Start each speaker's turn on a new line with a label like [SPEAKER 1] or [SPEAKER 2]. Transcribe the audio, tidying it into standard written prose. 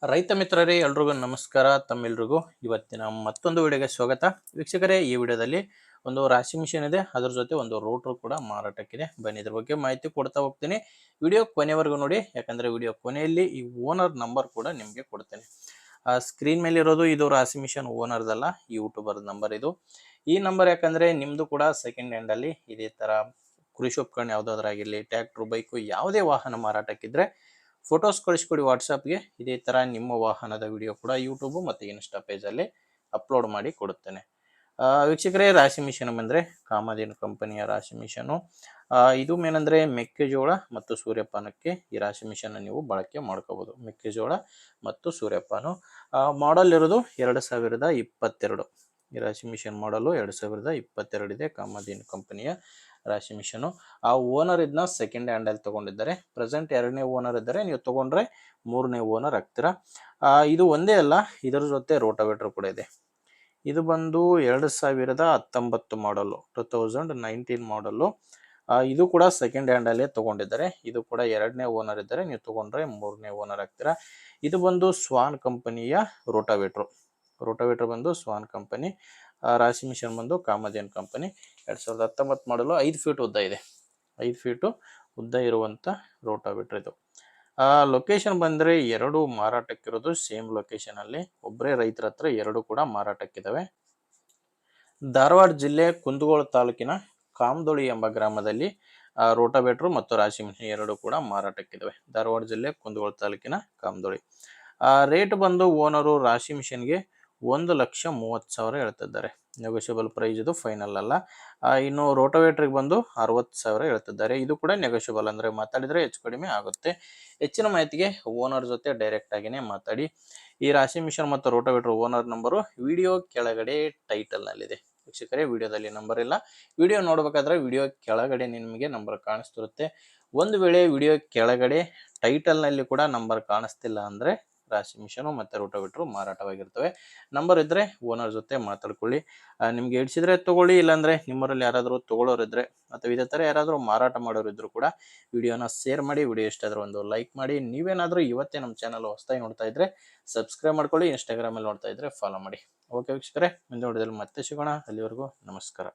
[SPEAKER 1] ರೈತ ಮಿತ್ರರೇ ಎಲ್ರಿಗೂ ನಮಸ್ಕಾರ. ತಮ್ಮೆಲ್ರಿಗೂ ಇವತ್ತಿನ ಮತ್ತೊಂದು ವಿಡಿಯೋಗೆ ಸ್ವಾಗತ. ವೀಕ್ಷಕರೇ, ಈ ವಿಡಿಯೋದಲ್ಲಿ ಒಂದು ರಾಶಿ ಮಿಷನ್ ಇದೆ, ಅದರ ಜೊತೆ ಒಂದು ರೋಟ್ರು ಕೂಡ ಮಾರಾಟಕ್ಕಿದೆ. ಬನ್ನಿ ಇದ್ರ ಬಗ್ಗೆ ಮಾಹಿತಿ ಕೊಡ್ತಾ ಹೋಗ್ತೀನಿ. ವಿಡಿಯೋ ಕೊನೆವರೆಗೂ ನೋಡಿ, ಯಾಕಂದ್ರೆ ವಿಡಿಯೋ ಕೊನೆಯಲ್ಲಿ ಈ ಓನರ್ ನಂಬರ್ ಕೂಡ ನಿಮಗೆ ಕೊಡ್ತೇನೆ. ಸ್ಕ್ರೀನ್ ಮೇಲೆ ಇರೋದು ಇದು ರಾಶಿ ಮಿಷನ್ ಓನರ್ದಲ್ಲ, ಯೂಟ್ಯೂಬರ್ ನಂಬರ್ ಇದು. ಈ ನಂಬರ್ ಯಾಕಂದ್ರೆ ನಿಮ್ದು ಕೂಡ ಸೆಕೆಂಡ್ ಹ್ಯಾಂಡ್ ಅಲ್ಲಿ ಇದೇ ತರ ಕೃಷಿ ಉಪಕರಣ ಯಾವುದಾದ್ರಾಗಿರ್ಲಿ, ಟ್ರ್ಯಾಕ್ಟರ್, ಬೈಕು, ಯಾವುದೇ ವಾಹನ ಮಾರಾಟಕ್ಕಿದ್ರೆ ಫೋಟೋಸ್ ಕಳಿಸ್ಕೊಡಿ ವಾಟ್ಸಪ್ಗೆ. ಇದೇ ತರ ನಿಮ್ಮ ವಾಹನದ ವಿಡಿಯೋ ಕೂಡ ಯೂಟ್ಯೂಬ್ ಮತ್ತು ಇನ್ಸ್ಟಾ ಪೇಜಲ್ಲಿ ಅಪ್ಲೋಡ್ ಮಾಡಿ ಕೊಡುತ್ತೇನೆ. ವೀಕ್ಷಕರೇ, ರಾಶಿ ಮಿಷನ್ ಬಂದರೆ ಕಾಮಧೇನು ಕಂಪನಿಯ ರಾಶಿ ಮಿಷನು. ಇದು ಏನಂದರೆ ಮೆಕ್ಕೆಜೋಳ ಮತ್ತು ಸೂರ್ಯಪಾನಕ್ಕೆ ಈ ರಾಶಿ ಮಿಷನ್ ನೀವು ಬಳಕೆ ಮಾಡ್ಕೋಬೋದು. ಮೆಕ್ಕೆಜೋಳ ಮತ್ತು ಸೂರ್ಯಪಾನ ಮಾಡಲ್ ಇರೋದು 2022. ಈ ರಾಶಿ ಮಿಷನ್ ಮಾಡಲು 2022 ಇದೆ. ಕಾಮಧೇನು ಕಂಪನಿಯ ರಾಶಿ ಮಿಷನು. ಆ ಓನರ್ ಇದನ್ನ ಸೆಕೆಂಡ್ ಹ್ಯಾಂಡ್ ಅಲ್ಲಿ ತಗೊಂಡಿದ್ದಾರೆ. ಪ್ರೆಸೆಂಟ್ 2ನೇ ಓನರ್ ಇದ್ದಾರೆ. ನೀವು ತಗೊಂಡ್ರೆ 3ನೇ ಓನರ್ ಆಗ್ತೀರಾ. ಇದು ಒಂದೇ ಅಲ್ಲ, ಇದರ ಜೊತೆ ರೋಟಾವೇಟರ್ ಕೂಡ ಇದೆ. ಇದು ಬಂದು 2019 ಮಾಡಲು, 2019 ಮಾಡಲು. ಇದು ಕೂಡ ಸೆಕೆಂಡ್ ಹ್ಯಾಂಡ್ ಅಲ್ಲೇ ತಗೊಂಡಿದ್ದಾರೆ. ಇದು ಕೂಡ 2ನೇ ಓನರ್ ಇದ್ದಾರೆ. ನೀವು ತಗೊಂಡ್ರೆ 3ನೇ ಓನರ್ ಆಗ್ತೀರಾ. ಇದು ಬಂದು ಸ್ವಾನ್ ಕಂಪನಿಯ ರೋಟಾವೇಟರ್ ಬಂದು ಸ್ವಾನ್ ಕಂಪನಿ. ರಾಶಿ ಮಿಷನ್ ಬಂದು ಕಾಮಧೇನು ಕಂಪನಿ. 2019 ಮಾಡಲು 5 ಫೀಟ್ ಉದ್ದ ಇದೆ. 5 ಫೀಟು ಉದ್ದ ಇರುವಂಥ ರೋಟಾವೇಟರ್ ಇದು. ಲೊಕೇಶನ್ ಬಂದರೆ 2 ಮಾರಾಟಕ್ಕಿರೋದು ಸೇಮ್ ಲೊಕೇಶನ್ ಅಲ್ಲಿ. ಒಬ್ಬರೇ ರೈತರ ಹತ್ರ 2 ಕೂಡ ಮಾರಾಟಕ್ಕಿದ್ದಾವೆ. ಧಾರವಾಡ ಜಿಲ್ಲೆ ಕುಂದಗೋಳ ತಾಲೂಕಿನ ಕಾಮದೊಳಿ ಎಂಬ ಗ್ರಾಮದಲ್ಲಿ ರೋಟಾವೇಟರ್ ಮತ್ತು ರಾಶಿ ಮಿಷನ್ 2 ಕೂಡ ಮಾರಾಟಕ್ಕಿದ್ದಾವೆ. ಧಾರವಾಡ ಜಿಲ್ಲೆ ಕುಂದಗೋಳ ತಾಲೂಕಿನ ಕಾಮದೊಳಿ. ರೇಟ್ ಬಂದು ಓನರು ರಾಶಿ ಮಿಷನ್ಗೆ 1,30,000 ಹೇಳ್ತಿದ್ದಾರೆ. ನೆಗೋಷಿಯಬಲ್ ಪ್ರೈಸ್ ಇದು, ಫೈನಲ್ ಅಲ್ಲ. ಇನ್ನು ರೋಟಾವೇಟ್ರಿಗೆ ಬಂದು 60,000 ಹೇಳ್ತಿದ್ದಾರೆ. ಇದು ಕೂಡ ನೆಗೋಷಿಯಬಲ್, ಅಂದರೆ ಮಾತಾಡಿದರೆ ಹೆಚ್ಚು ಕಡಿಮೆ ಆಗುತ್ತೆ. ಹೆಚ್ಚಿನ ಮಾಹಿತಿಗೆ ಓನರ್ ಜೊತೆ ಡೈರೆಕ್ಟ್ ಆಗಿನೇ ಮಾತಾಡಿ. ಈ ರಾಶಿ ಮಿಷನ್ ಮತ್ತು ರೋಟಾವೇಟರ್ ಓನರ್ ನಂಬರು ವಿಡಿಯೋ ಕೆಳಗಡೆ ಟೈಟಲ್ನಲ್ಲಿದೆ. ವೀಕ್ಷಕರೇ, ವಿಡಿಯೋದಲ್ಲಿ ನಂಬರ್ ಇಲ್ಲ. ವಿಡಿಯೋ ನೋಡಬೇಕಾದ್ರೆ ವಿಡಿಯೋ ಕೆಳಗಡೆ ನಿಮಗೆ ನಂಬರ್ ಕಾಣಿಸ್ತಿರುತ್ತೆ. ಒಂದು ವೇಳೆ ವಿಡಿಯೋ ಕೆಳಗಡೆ ಟೈಟಲ್ನಲ್ಲಿ ಕೂಡ ನಂಬರ್ ಕಾಣಿಸ್ತಿಲ್ಲ ಅಂದರೆ ರಾಶಿ ಮಿಷನು ಮತ್ತು ರೋಟಾವೇಟರ್ ಮಾರಾಟವಾಗಿರ್ತವೆ. ನಂಬರ್ ಇದ್ದರೆ ಓನರ್ ಜೊತೆ ಮಾತಾಡ್ಕೊಳ್ಳಿ. ನಿಮ್ಗೆ ಹಿಡಿಸಿದ್ರೆ ತಗೊಳ್ಳಿ, ಇಲ್ಲಾಂದರೆ ನಿಮ್ಮರಲ್ಲಿ ಯಾರಾದರೂ ತೊಗೊಳ್ಳೋರಿದ್ರೆ ಅಥವಾ ಇದೇ ಥರ ಯಾರಾದರೂ ಮಾರಾಟ ಮಾಡೋರಿದ್ರು ಕೂಡ ವಿಡಿಯೋನ ಶೇರ್ ಮಾಡಿ. ವಿಡಿಯೋ ಇಷ್ಟ ಆದರೆ ಒಂದು ಲೈಕ್ ಮಾಡಿ. ನೀವೇನಾದರೂ ಇವತ್ತೇ ನಮ್ಮ ಚಾನಲ್ ಹೊಸದಾಗಿ ನೋಡ್ತಾ ಇದ್ರೆ ಸಬ್ಸ್ಕ್ರೈಬ್ ಮಾಡ್ಕೊಳ್ಳಿ. ಇನ್ಸ್ಟಾಗ್ರಾಮಲ್ಲಿ ನೋಡ್ತಾ ಇದ್ರೆ ಫಾಲೋ ಮಾಡಿ. ಓಕೆ ವೀಕ್ಷಕರೇ, ಮುಂದೆ ವಿಡಿಯೋದಲ್ಲಿ ಮತ್ತೆ ಸಿಗೋಣ. ಅಲ್ಲಿವರೆಗೂ ನಮಸ್ಕಾರ.